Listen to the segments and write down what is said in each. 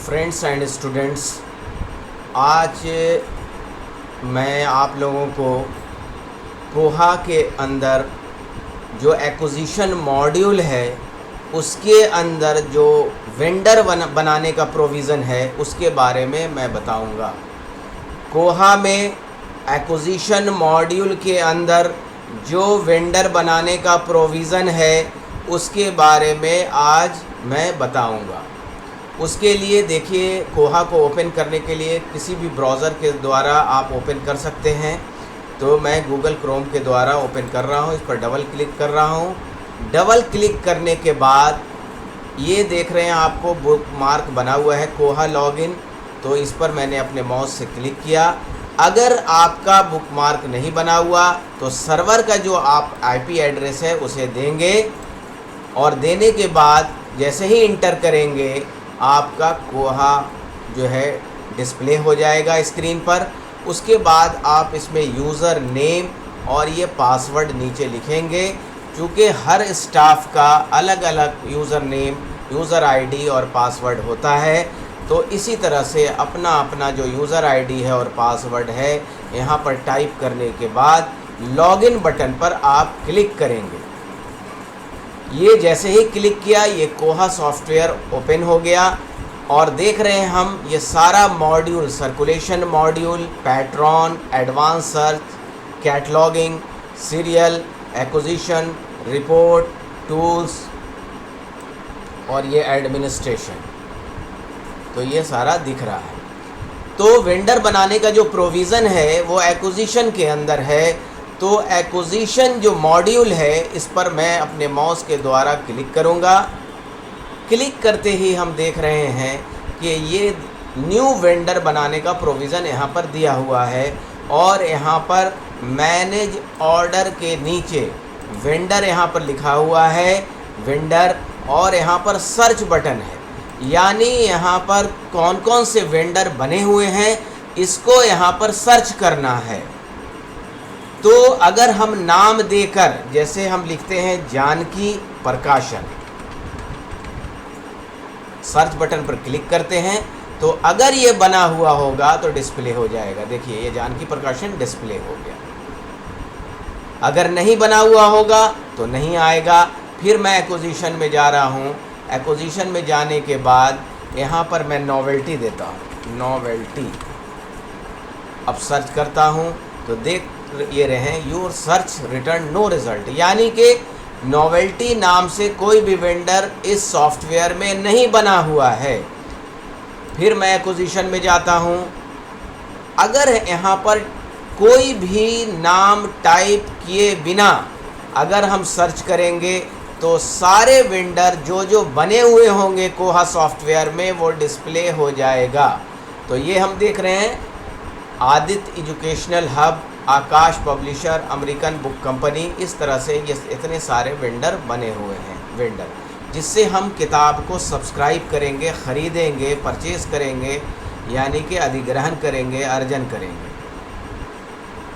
Friends and students, आज मैं आप लोगों को कोहा के अंदर जो एक्विजिशन मॉड्यूल है उसके अंदर जो वेंडर बनाने का प्रोविज़न है उसके बारे में मैं बताऊंगा। कोहा में एक्विजिशन मॉड्यूल के अंदर जो वेंडर बनाने का प्रोविज़न है उसके बारे में आज मैं बताऊंगा। उसके लिए देखिए, कोहा को ओपन करने के लिए किसी भी ब्राउज़र के द्वारा आप ओपन कर सकते हैं। तो मैं गूगल क्रोम के द्वारा ओपन कर रहा हूँ, इस पर डबल क्लिक कर रहा हूँ। डबल क्लिक करने के बाद ये देख रहे हैं आपको बुक मार्क बना हुआ है कोहा लॉगिन, तो इस पर मैंने अपने माउस से क्लिक किया। अगर आपका बुक मार्क नहीं बना हुआ तो सर्वर का जो आप आईपी एड्रेस है उसे देंगे और देने के बाद जैसे ही इंटर करेंगे आपका कोहा जो है डिस्प्ले हो जाएगा स्क्रीन पर। उसके बाद आप इसमें यूज़र नेम और ये पासवर्ड नीचे लिखेंगे। चूँकि हर स्टाफ का अलग अलग यूज़र नेम, यूज़र आईडी और पासवर्ड होता है, तो इसी तरह से अपना अपना जो यूज़र आईडी है और पासवर्ड है यहाँ पर टाइप करने के बाद लॉगिन बटन पर आप क्लिक करेंगे। ये जैसे ही क्लिक किया ये कोहा सॉफ्टवेयर ओपन हो गया और देख रहे हैं हम ये सारा module, circulation module, patron, advance search, cataloguing, serial, acquisition, report, tools और ये एडमिनिस्ट्रेशन, तो ये सारा दिख रहा है। तो वेंडर बनाने का जो प्रोविज़न है वो एक्विजिशन के अंदर है। तो एक्विजिशन जो मॉड्यूल है इस पर मैं अपने माउस के द्वारा क्लिक करूंगा। क्लिक करते ही हम देख रहे हैं कि ये न्यू वेंडर बनाने का प्रोविज़न यहाँ पर दिया हुआ है और यहाँ पर मैनेज ऑर्डर के नीचे वेंडर यहाँ पर लिखा हुआ है, वेंडर, और यहाँ पर सर्च बटन है, यानी यहाँ पर कौन कौन से वेंडर बने हुए हैं इसको यहाँ पर सर्च करना है। तो अगर हम नाम देकर, जैसे हम लिखते हैं जानकी प्रकाशन, सर्च बटन पर क्लिक करते हैं तो अगर ये बना हुआ होगा तो डिस्प्ले हो जाएगा। देखिए ये जानकी प्रकाशन डिस्प्ले हो गया। अगर नहीं बना हुआ होगा तो नहीं आएगा। फिर मैं एक्विजिशन में जा रहा हूँ। एक्विजिशन में जाने के बाद यहाँ पर मैं नॉवेल्टी देता हूँ, नॉवेल्टी। अब सर्च करता हूँ तो देख ये रहे your search return no result, यानी कि नॉवेल्टी नाम से कोई भी वेंडर इस सॉफ्टवेयर में नहीं बना हुआ है। फिर मैं एक्विजिशन में जाता हूँ। अगर यहाँ पर कोई भी नाम टाइप किए बिना अगर हम सर्च करेंगे तो सारे वेंडर जो जो बने हुए होंगे कोहा सॉफ्टवेयर में वो डिस्प्ले हो जाएगा। तो ये हम देख रहे हैं आदित्य एजुकेशनल हब, आकाश पब्लिशर, अमेरिकन बुक कंपनी, इस तरह से ये इतने सारे वेंडर बने हुए हैं। वेंडर जिससे हम किताब को सब्सक्राइब करेंगे, ख़रीदेंगे, परचेज़ करेंगे, यानी कि अधिग्रहण करेंगे, अर्जन करेंगे,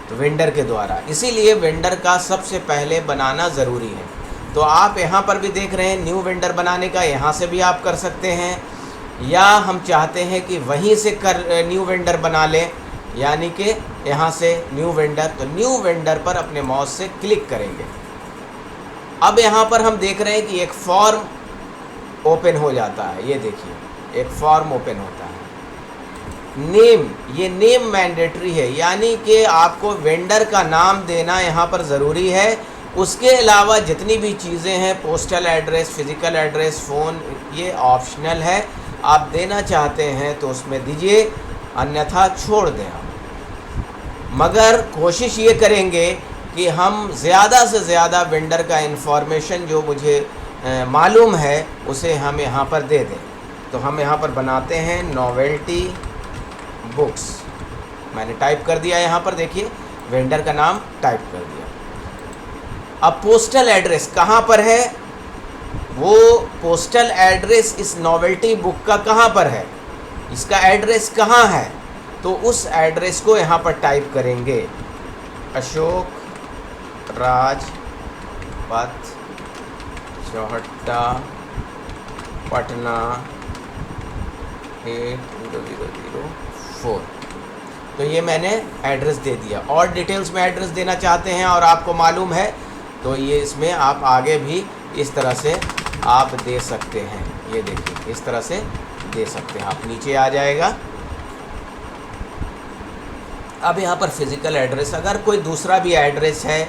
तो वेंडर के द्वारा। इसीलिए वेंडर का सबसे पहले बनाना ज़रूरी है। तो आप यहाँ पर भी देख रहे हैं न्यू वेंडर बनाने का, यहाँ से भी आप कर सकते हैं, या हम चाहते हैं कि वहीं से न्यू वेंडर बना लें, यानी कि यहाँ से न्यू वेंडर, तो न्यू वेंडर पर अपने माउस से क्लिक करेंगे। अब यहाँ पर हम देख रहे हैं कि एक फॉर्म ओपन हो जाता है। ये देखिए एक फॉर्म ओपन होता है। नेम, ये नेम मैंडेटरी है, यानी कि आपको वेंडर का नाम देना यहाँ पर ज़रूरी है। उसके अलावा जितनी भी चीज़ें हैं, postal address, physical address, phone, ये ऑप्शनल है। आप देना चाहते हैं तो उसमें दीजिए, अन्यथा छोड़ दें आप। मगर कोशिश ये करेंगे कि हम ज़्यादा से ज़्यादा वेंडर का इन्फॉर्मेशन जो मुझे मालूम है उसे हम यहाँ पर दे दें। तो हम यहाँ पर बनाते हैं नॉवेल्टी बुक्स। मैंने टाइप कर दिया यहाँ पर, देखिए वेंडर का नाम टाइप कर दिया। अब पोस्टल एड्रेस कहाँ पर है, वो पोस्टल एड्रेस इस नॉवेल्टी बुक का कहाँ पर है, इसका एड्रेस कहाँ है, तो उस एड्रेस को यहाँ पर टाइप करेंगे। अशोक राजपथ, चौहट्टा, पटना, 8004। तो ये मैंने एड्रेस दे दिया। और डिटेल्स में एड्रेस देना चाहते हैं और आपको मालूम है तो ये इसमें आप आगे भी इस तरह से आप दे सकते हैं। ये देखिए इस तरह से दे सकते हैं आप। नीचे आ जाएगा। अब यहाँ पर फिज़िकल एड्रेस, अगर कोई दूसरा भी एड्रेस है,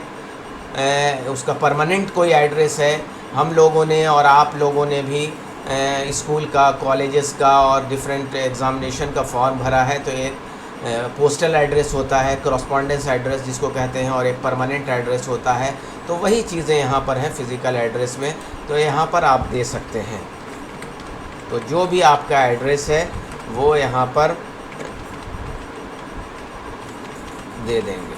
उसका परमानेंट कोई एड्रेस है, हम लोगों ने और आप लोगों ने भी स्कूल का, कॉलेजेस का और डिफरेंट एग्ज़ामिनेशन का फॉर्म भरा है, तो एक पोस्टल एड्रेस होता है, करस्पॉन्डेंस एड्रेस जिसको कहते हैं, और एक परमानेंट एड्रेस होता है। तो वही चीज़ें यहाँ पर हैं फ़िज़िकल एड्रेस में, तो यहाँ पर आप दे सकते हैं। तो जो भी आपका एड्रेस है वो यहाँ पर दे देंगे।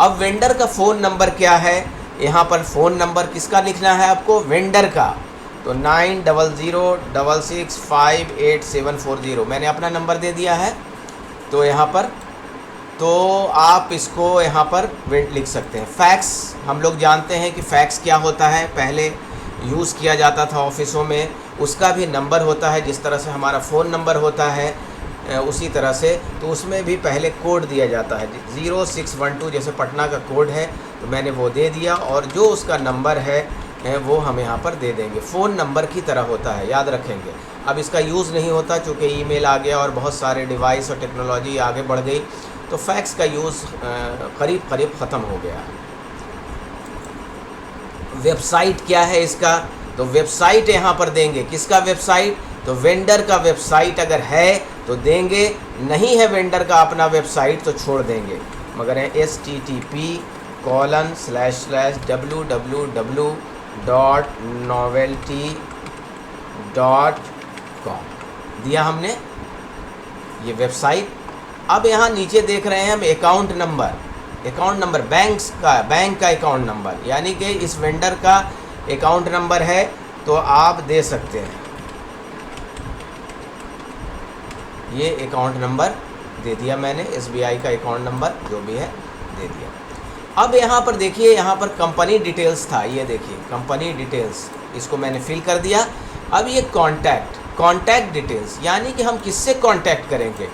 अब वेंडर का फ़ोन नंबर क्या है, यहाँ पर फ़ोन नंबर किसका लिखना है आपको, वेंडर का। तो 9006658740 मैंने अपना नंबर दे दिया है। तो यहाँ पर तो आप इसको यहाँ पर लिख सकते हैं। फैक्स, हम लोग जानते हैं कि फैक्स क्या होता है, पहले यूज़ किया जाता था ऑफिसों में। उसका भी नंबर होता है, जिस तरह से हमारा फ़ोन नंबर होता है उसी तरह से। तो उसमें भी पहले कोड दिया जाता है 0612, जैसे पटना का कोड है तो मैंने वो दे दिया, और जो उसका नंबर है वो हम यहाँ पर दे देंगे। फ़ोन नंबर की तरह होता है, याद रखेंगे। अब इसका यूज़ नहीं होता चूँकि ईमेल आ गया और बहुत सारे डिवाइस और टेक्नोलॉजी आगे बढ़ गई, तो फैक्स का यूज़ करीब करीब ख़त्म हो गया। वेबसाइट क्या है इसका, तो वेबसाइट यहाँ पर देंगे। किसका वेबसाइट, तो वेंडर का वेबसाइट अगर है तो देंगे, नहीं है वेंडर का अपना वेबसाइट तो छोड़ देंगे। मगर है http://www.novelty.com दिया हमने ये वेबसाइट। अब यहाँ नीचे देख रहे हैं हम अकाउंट नंबर बैंक का अकाउंट नंबर, यानी कि इस वेंडर का अकाउंट नंबर है तो आप दे सकते हैं। ये अकाउंट नंबर दे दिया मैंने, SBI का अकाउंट नंबर जो भी है दे दिया। अब यहाँ पर देखिए, यहाँ पर कंपनी डिटेल्स था, ये देखिए कंपनी डिटेल्स, इसको मैंने फिल कर दिया। अब ये कॉन्टैक्ट डिटेल्स, यानी कि हम किससे कॉन्टैक्ट करेंगे।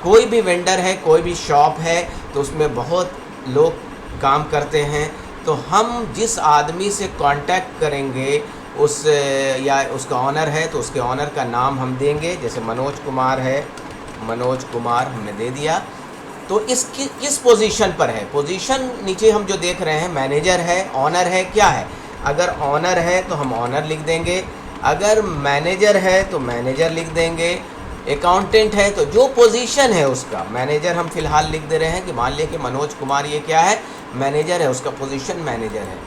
कोई भी वेंडर है, कोई भी शॉप है, तो उसमें बहुत लोग काम करते हैं, तो हम जिस आदमी से कांटेक्ट करेंगे उस या उसका ऑनर है तो उसके ऑनर का नाम हम देंगे। जैसे मनोज कुमार है, मनोज कुमार हमने दे दिया। तो इसकी किस पोजीशन पर है, पोजीशन नीचे हम जो देख रहे हैं, मैनेजर है, ऑनर है, क्या है। अगर ऑनर है तो हम ऑनर लिख देंगे, अगर मैनेजर है तो मैनेजर लिख देंगे, अकाउंटेंट है तो जो पोजीशन है उसका, मैनेजर हम फिलहाल लिख दे रहे हैं कि मान लिया कि मनोज कुमार ये क्या है, मैनेजर है, उसका पोजीशन मैनेजर है।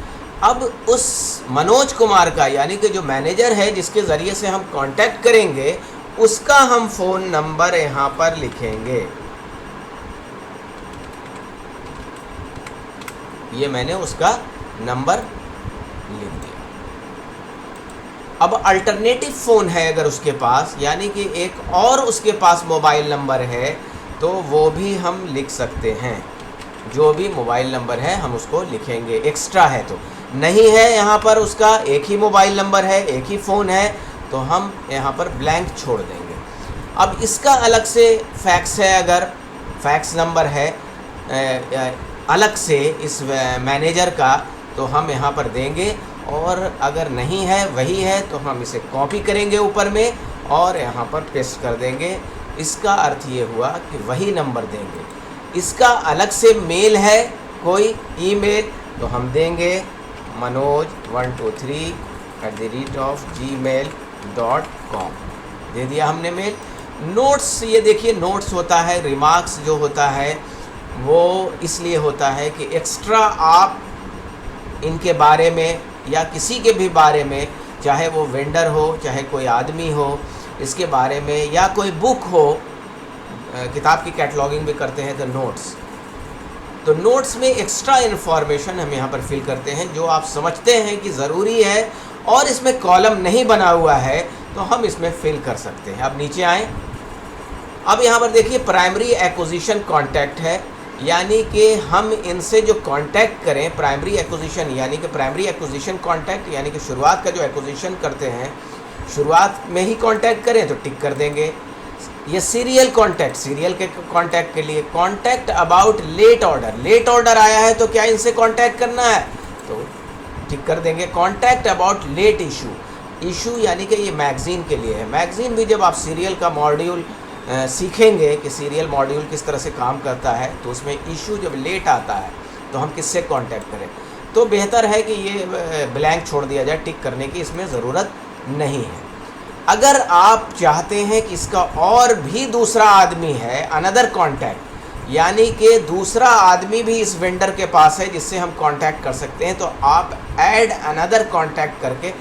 अब उस मनोज कुमार का, यानी कि जो मैनेजर है जिसके ज़रिए से हम कांटेक्ट करेंगे, उसका हम फ़ोन नंबर यहाँ पर लिखेंगे। ये मैंने उसका नंबर लिख दिया। अब अल्टरनेटिव फ़ोन है अगर उसके पास, यानी कि एक और उसके पास मोबाइल नंबर है, तो वो भी हम लिख सकते हैं। जो भी मोबाइल नंबर है हम उसको लिखेंगे, एक्स्ट्रा है तो। नहीं है यहाँ पर उसका, एक ही मोबाइल नंबर है, एक ही फ़ोन है, तो हम यहाँ पर ब्लैंक छोड़ देंगे। अब इसका अलग से फैक्स है, अगर फैक्स नंबर है अलग से इस मैनेजर का, तो हम यहाँ पर देंगे। और अगर नहीं है, वही है, तो हम इसे कॉपी करेंगे ऊपर में और यहाँ पर पेस्ट कर देंगे। इसका अर्थ ये हुआ कि वही नंबर देंगे। इसका अलग से मेल है कोई ईमेल, तो हम देंगे manoj123@gmail.com दे दिया हमने मेल। नोट्स, ये देखिए नोट्स होता है, रिमार्क्स जो होता है वो इसलिए होता है कि एक्स्ट्रा आप इनके बारे में या किसी के भी बारे में, चाहे वो वेंडर हो, चाहे कोई आदमी हो, इसके बारे में, या कोई बुक हो, किताब की कैटलॉगिंग भी करते हैं तो नोट्स, तो नोट्स में एक्स्ट्रा इन्फॉर्मेशन हम यहाँ पर फिल करते हैं जो आप समझते हैं कि ज़रूरी है और इसमें कॉलम नहीं बना हुआ है तो हम इसमें फिल कर सकते हैं। अब नीचे आएँ। अब यहाँ पर देखिए प्राइमरी एक्विजिशन कॉन्टैक्ट है, यानी कि हम इनसे जो कांटेक्ट करें, प्राइमरी एक्विजिशन यानी कि प्राइमरी एक्विजिशन कांटेक्ट, यानी कि शुरुआत का जो एक्विजिशन करते हैं शुरुआत में ही कांटेक्ट करें तो टिक कर देंगे। ये सीरियल कांटेक्ट, सीरियल के कांटेक्ट के लिए contact about late order, late order आया है तो क्या इनसे कांटेक्ट करना है तो टिक कर देंगे। Contact about late issue, issue यानी कि ये मैगज़ीन के लिए है। मैगज़ीन भी जब आप सीरियल का मॉड्यूल सीखेंगे कि सीरियल मॉड्यूल किस तरह से काम करता है, तो उसमें इशू जब लेट आता है तो हम किससे कांटेक्ट करें, तो बेहतर है कि ये ब्लैंक छोड़ दिया जाए, टिक करने की इसमें ज़रूरत नहीं है। अगर आप चाहते हैं कि इसका और भी दूसरा आदमी है, अनदर कॉन्टैक्ट, यानी कि दूसरा आदमी भी इस वेंडर के पास है जिससे हम कांटेक्ट कर सकते हैं, तो आप ऐड अनदर कांटेक्ट करके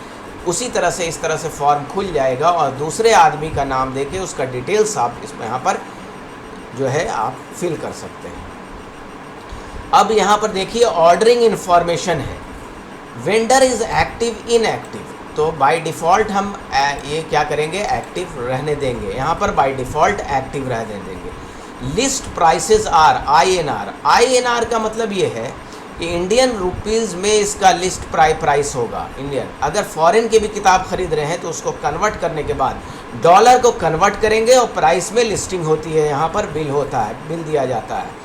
उसी तरह से इस तरह से फॉर्म खुल जाएगा और दूसरे आदमी का नाम देके उसका डिटेल्स आप इसमें यहाँ पर जो है आप फिल कर सकते हैं। अब यहाँ पर देखिए ऑर्डरिंग इन्फॉर्मेशन है, वेंडर इज़ एक्टिव इनएक्टिव, तो बाय डिफ़ॉल्ट हम ये क्या करेंगे, एक्टिव रहने देंगे। यहाँ पर बाय डिफ़ॉल्ट एक्टिव रहने देंगे। List prices are INR, INR का मतलब ये है कि इंडियन रुपीज़ में इसका लिस्ट प्राइस होगा इंडियन। अगर फॉरेन की भी किताब खरीद रहे हैं तो उसको कन्वर्ट करने के बाद डॉलर को कन्वर्ट करेंगे और प्राइस में लिस्टिंग होती है, यहाँ पर बिल होता है, बिल दिया जाता है।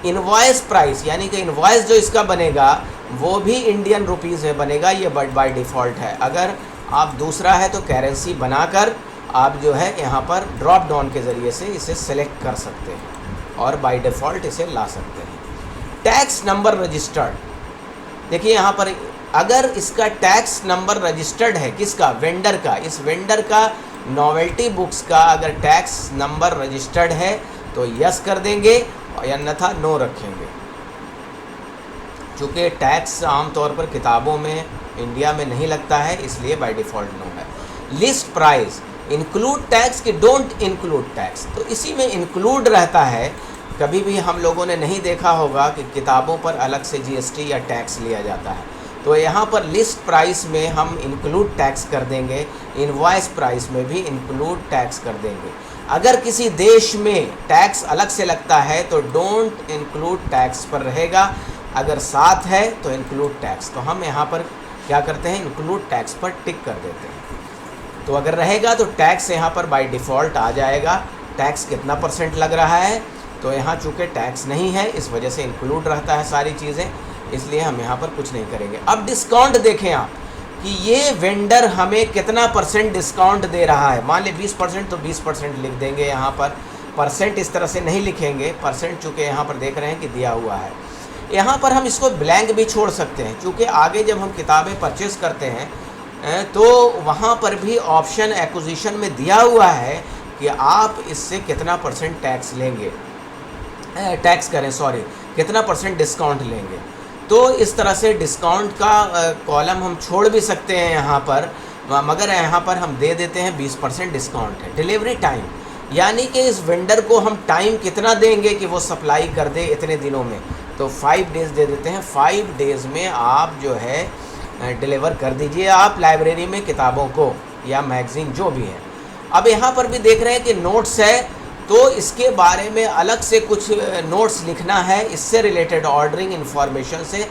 इनवॉइस प्राइस यानी कि इनवॉइस जो इसका बनेगा वो भी इंडियन रुपीज़ में बनेगा, ये बाय डिफ़ॉल्ट है। अगर आप दूसरा है तो करेंसी बनाकर आप जो है यहाँ पर ड्रॉप डाउन के ज़रिए से इसे सेलेक्ट कर सकते हैं और बाय डिफ़ॉल्ट इसे ला सकते हैं। टैक्स नंबर रजिस्टर्ड, देखिए यहाँ पर अगर इसका टैक्स नंबर रजिस्टर्ड है, किसका, वेंडर का, इस वेंडर का नॉवेल्टी बुक्स का अगर टैक्स नंबर रजिस्टर्ड है तो यस कर देंगे और अन्यथा नो रखेंगे। चूँकि टैक्स आमतौर पर किताबों में इंडिया में नहीं लगता है, इसलिए बाय डिफ़ॉल्ट नो है। लिस्ट प्राइस, इंक्लूड टैक्स कि डोंट इंक्लूड टैक्स, तो इसी में इंक्लूड रहता है। कभी भी हम लोगों ने नहीं देखा होगा कि किताबों पर अलग से GST या टैक्स लिया जाता है, तो यहाँ पर लिस्ट प्राइस में हम इंक्लूड टैक्स कर देंगे, इनवॉइस प्राइस में भी इंक्लूड टैक्स कर देंगे। अगर किसी देश में टैक्स अलग से लगता है तो डोंट इंक्लूड टैक्स पर रहेगा, अगर साथ है तो इंक्लूड टैक्स, तो हम यहाँ पर क्या करते हैं, इंक्लूड टैक्स पर टिक कर देते हैं। तो अगर रहेगा तो टैक्स यहाँ पर बाय डिफ़ॉल्ट आ जाएगा। टैक्स कितना % लग रहा है, तो यहाँ चूँकि टैक्स नहीं है इस वजह से इंक्लूड रहता है सारी चीज़ें, इसलिए हम यहाँ पर कुछ नहीं करेंगे। अब डिस्काउंट देखें आप कि ये वेंडर हमें कितना % डिस्काउंट दे रहा है। मान लें 20% तो 20% लिख देंगे, यहाँ पर परसेंट इस तरह से नहीं लिखेंगे, परसेंट चूँकि यहाँ पर देख रहे हैं कि दिया हुआ है। यहाँ पर हम इसको ब्लैंक भी छोड़ सकते हैं, क्योंकि आगे जब हम किताबें परचेज़ करते हैं तो वहाँ पर भी ऑप्शन एक्विजिशन में दिया हुआ है कि आप इससे कितना % टैक्स लेंगे, टैक्स करें सॉरी, कितना % डिस्काउंट लेंगे। तो इस तरह से डिस्काउंट का कॉलम हम छोड़ भी सकते हैं यहाँ पर, मगर यहाँ पर हम दे देते हैं 20% डिस्काउंट है। डिलीवरी टाइम यानी कि इस वेंडर को हम टाइम कितना देंगे कि वो सप्लाई कर दे इतने दिनों में, तो 5 डेज़ दे देते हैं। 5 डेज़ में आप जो है डिलीवर कर दीजिए आप लाइब्रेरी में किताबों को या मैगज़ीन जो भी है। अब यहाँ पर भी देख रहे हैं कि नोट्स है, तो इसके बारे में अलग से कुछ नोट्स लिखना है इससे रिलेटेड ऑर्डरिंग इन्फॉर्मेशन से,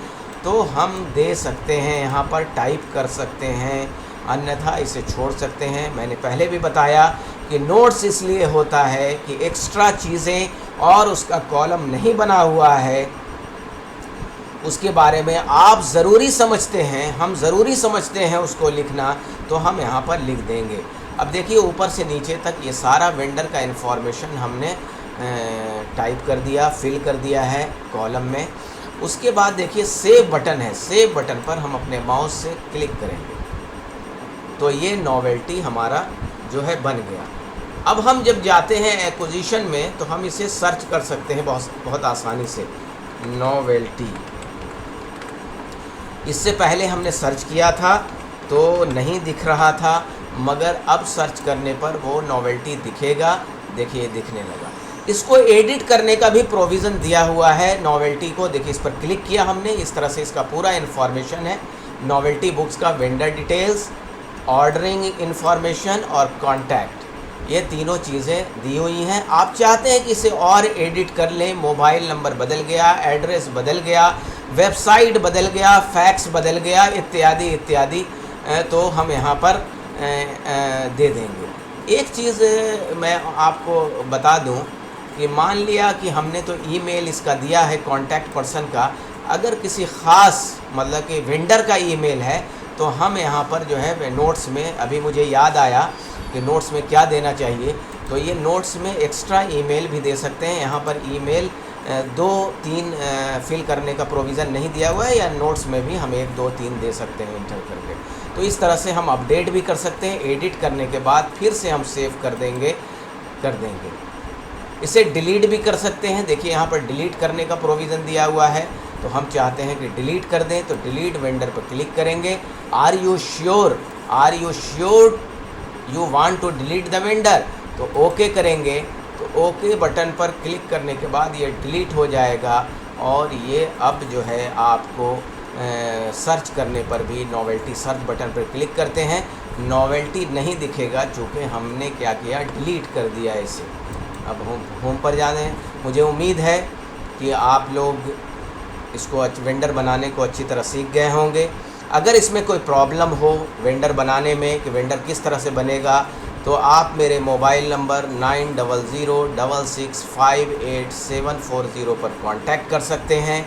तो हम दे सकते हैं, यहाँ पर टाइप कर सकते हैं, अन्यथा इसे छोड़ सकते हैं। मैंने पहले भी बताया कि नोट्स इसलिए होता है कि एक्स्ट्रा चीज़ें और उसका कॉलम नहीं बना हुआ है, उसके बारे में आप ज़रूरी समझते हैं, हम ज़रूरी समझते हैं उसको लिखना, तो हम यहाँ पर लिख देंगे। अब देखिए ऊपर से नीचे तक ये सारा वेंडर का इन्फॉर्मेशन हमने टाइप कर दिया, फिल कर दिया है कॉलम में। उसके बाद देखिए सेव बटन है, सेव बटन पर हम अपने माउस से क्लिक करेंगे तो ये नॉवेल्टी हमारा जो है बन गया। अब हम जब जाते हैं एक्विजिशन में तो हम इसे सर्च कर सकते हैं बहुत आसानी से, नॉवेल्टी। इससे पहले हमने सर्च किया था तो नहीं दिख रहा था, मगर अब सर्च करने पर वो नॉवेल्टी दिखेगा। देखिए दिखने लगा। इसको एडिट करने का भी प्रोविज़न दिया हुआ है नॉवेल्टी को। देखिए इस पर क्लिक किया हमने, इस तरह से इसका पूरा इन्फॉर्मेशन है नॉवेल्टी बुक्स का, वेंडर डिटेल्स, ऑर्डरिंग इन्फॉर्मेशन और कॉन्टैक्ट, ये तीनों चीज़ें दी हुई हैं। आप चाहते हैं कि इसे और एडिट कर लें, मोबाइल नंबर बदल गया, एड्रेस बदल गया, वेबसाइट बदल गया, फैक्स बदल गया, इत्यादि इत्यादि, तो हम यहाँ पर दे देंगे। एक चीज़ मैं आपको बता दूं कि मान लिया कि हमने तो ईमेल इसका दिया है कॉन्टैक्ट पर्सन का, अगर किसी ख़ास मतलब कि वेंडर का ईमेल है तो हम यहाँ पर जो है नोट्स में, अभी मुझे याद आया कि नोट्स में क्या देना चाहिए, तो ये नोट्स में एक्स्ट्रा ईमेल भी दे सकते हैं। यहाँ पर ईमेल 2-3 फिल करने का प्रोविज़न नहीं दिया हुआ है, या नोट्स में भी हम 1-2-3 दे सकते हैं इंटर करके। तो इस तरह से हम अपडेट भी कर सकते हैं, एडिट करने के बाद फिर से हम सेव कर देंगे। इसे डिलीट भी कर सकते हैं। देखिए यहाँ पर डिलीट करने का प्रोविज़न दिया हुआ है, तो हम चाहते हैं कि डिलीट कर दें तो डिलीट वेंडर पर क्लिक करेंगे। Are you sure you want to delete the vendor, तो ओके करेंगे। तो ओके बटन पर क्लिक करने के बाद ये डिलीट हो जाएगा, और ये अब जो है आपको सर्च करने पर भी नोवेल्टी सर्च बटन पर क्लिक करते हैं, नोवेल्टी नहीं दिखेगा चूँकि हमने क्या किया, डिलीट कर दिया इसे। अब होम पर जाने हैं। मुझे उम्मीद है कि आप लोग इसको वेंडर बनाने को अच्छी तरह सीख गए होंगे। अगर इसमें कोई प्रॉब्लम हो वेंडर बनाने में कि वेंडर किस तरह से बनेगा, तो आप मेरे मोबाइल नंबर 9006588740 पर कांटेक्ट कर सकते हैं,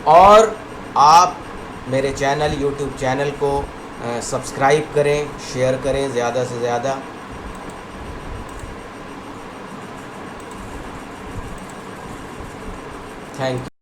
और आप मेरे चैनल यूट्यूब चैनल को सब्सक्राइब करें, शेयर करें ज़्यादा से ज़्यादा। Thank you.